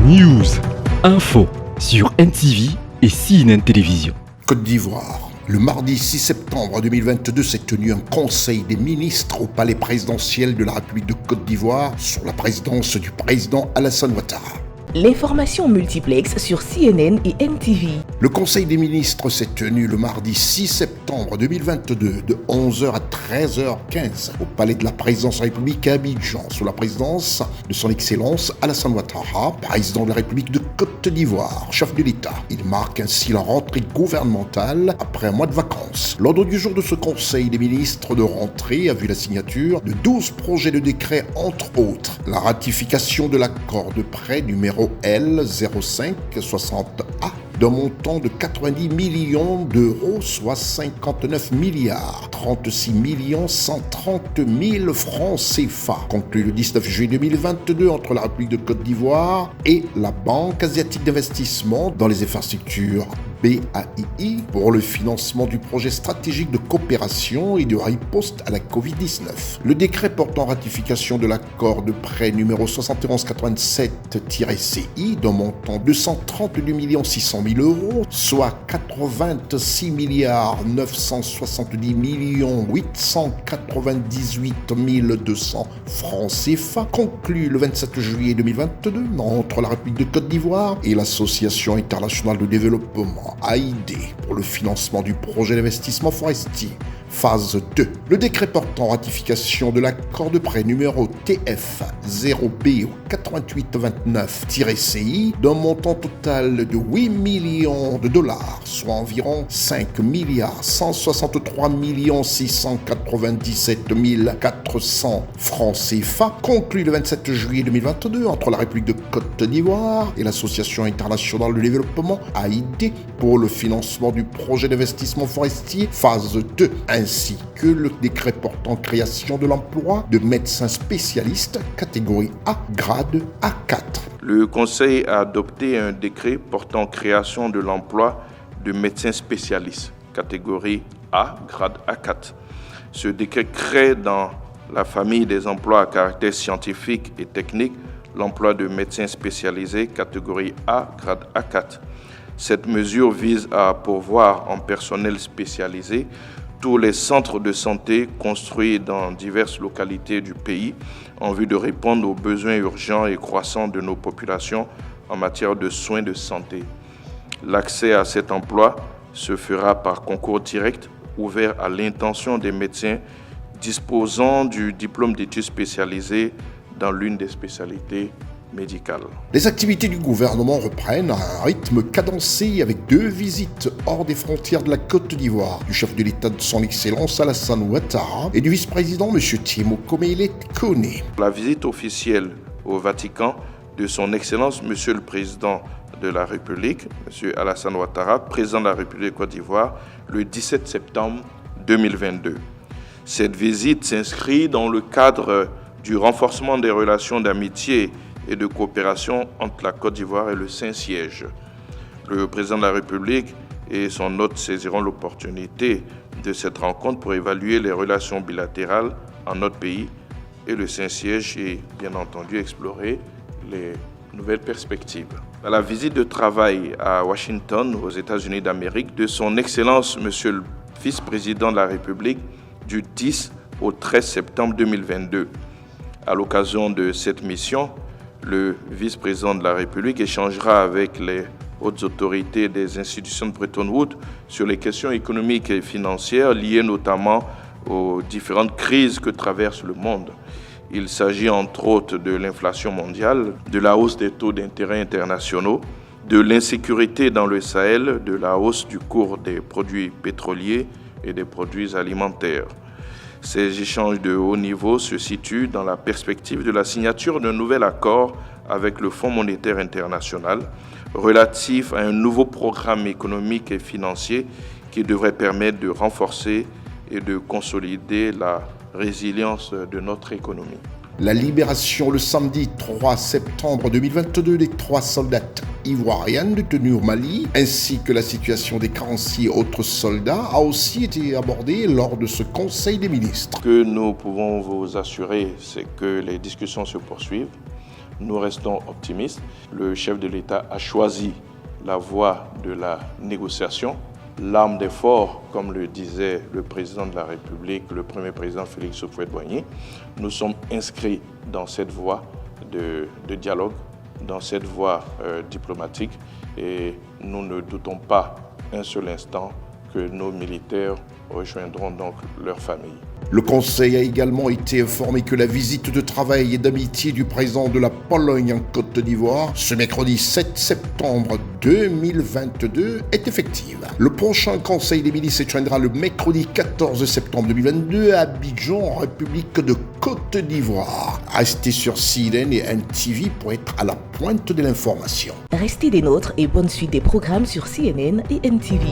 News, info sur NTV et CNN Télévision. Côte d'Ivoire. Le mardi 6 septembre 2022 s'est tenu un conseil des ministres au palais présidentiel de la République de Côte d'Ivoire sous la présidence du président Alassane Ouattara. L'information multiplex sur CNN et NTV. Le Conseil des ministres s'est tenu le mardi 6 septembre 2022 de 11h à 13h15 au palais de la présidence de la République à Abidjan sous la présidence de son Excellence Alassane Ouattara, président de la République de Côte d'Ivoire, chef de l'État. Il marque ainsi la rentrée gouvernementale après un mois de vacances. L'ordre du jour de ce Conseil des ministres de rentrée a vu la signature de 12 projets de décret, entre autres la ratification de l'accord de prêt numéro L0560A d'un montant de 90 millions d'euros, soit 59 milliards 36 130 000 francs CFA, conclu le 19 juillet 2022 entre la République de Côte d'Ivoire et la Banque asiatique d'investissement dans les infrastructures BAII pour le financement du projet stratégique de coopération et de riposte à la Covid-19. Le décret portant ratification de l'accord de prêt numéro 7187-CI d'un montant de 232 600 000 euros, soit 86 970 898 200 francs CFA, conclu le 27 juillet 2022 entre la République de Côte d'Ivoire et l'Association internationale de développement AID pour le financement du projet d'investissement forestier. Phase 2. Le décret portant ratification de l'accord de prêt numéro TF 0B 8829-CI d'un montant total de 8 millions de dollars, soit environ 5 163 697 400 francs CFA, conclu le 27 juillet 2022 entre la République de Côte d'Ivoire et l'Association internationale de développement AID pour le financement du projet d'investissement forestier. Phase 2. Ainsi que le décret portant création de l'emploi de médecins spécialistes catégorie A, grade A4. Le Conseil a adopté un décret portant création de l'emploi de médecins spécialistes catégorie A, grade A4. Ce décret crée dans la famille des emplois à caractère scientifique et technique l'emploi de médecins spécialisés catégorie A, grade A4. Cette mesure vise à pourvoir en personnel spécialisé tous les centres de santé construits dans diverses localités du pays en vue de répondre aux besoins urgents et croissants de nos populations en matière de soins de santé. L'accès à cet emploi se fera par concours direct ouvert à l'intention des médecins disposant du diplôme d'études spécialisées dans l'une des spécialités médicales. Les activités du gouvernement reprennent à un rythme cadencé avec 2 visites hors des frontières de la Côte d'Ivoire du chef de l'État de son Excellence Alassane Ouattara et du vice-président M. Timo Komele Kone. La visite officielle au Vatican de son Excellence M. le Président de la République, M. Alassane Ouattara, président de la République de Côte d'Ivoire, le 17 septembre 2022. Cette visite s'inscrit dans le cadre du renforcement des relations d'amitié et de coopération entre la Côte d'Ivoire et le Saint-Siège. Le président de la République et son hôte saisiront l'opportunité de cette rencontre pour évaluer les relations bilatérales en notre pays et le Saint-Siège et bien entendu explorer les nouvelles perspectives. À la visite de travail à Washington, aux États-Unis d'Amérique, de son Excellence Monsieur le vice-président de la République du 10 au 13 septembre 2022. À l'occasion de cette mission, le vice-président de la République échangera avec les hautes autorités des institutions de Bretton Woods sur les questions économiques et financières liées notamment aux différentes crises que traverse le monde. Il s'agit entre autres de l'inflation mondiale, de la hausse des taux d'intérêt internationaux, de l'insécurité dans le Sahel, de la hausse du cours des produits pétroliers et des produits alimentaires. Ces échanges de haut niveau se situent dans la perspective de la signature d'un nouvel accord avec le Fonds monétaire international relatif à un nouveau programme économique et financier qui devrait permettre de renforcer et de consolider la résilience de notre économie. La libération le samedi 3 septembre 2022 des 3 soldats ivoiriens détenus au Mali, ainsi que la situation des 46 autres soldats, a aussi été abordée lors de ce Conseil des ministres. Ce que nous pouvons vous assurer, c'est que les discussions se poursuivent. nous restons optimistes. Le chef de l'État a choisi la voie de la négociation. L'arme des forts, comme le disait le président de la République, le premier président Félix Houphouët-Boigny. Nous sommes inscrits dans cette voie de dialogue, dans cette voie diplomatique, et nous ne doutons pas un seul instant que nos militaires rejoindront donc leurs familles. Le Conseil a également été informé que la visite de travail et d'amitié du président de la Pologne en Côte d'Ivoire, ce mercredi 7 septembre 2022, est effective. Le prochain Conseil des ministres se tiendra le mercredi 14 septembre 2022 à Abidjan, en République de Côte d'Ivoire. Restez sur CNN et NTV pour être à la pointe de l'information. Restez des nôtres et bonne suite des programmes sur CNN et NTV.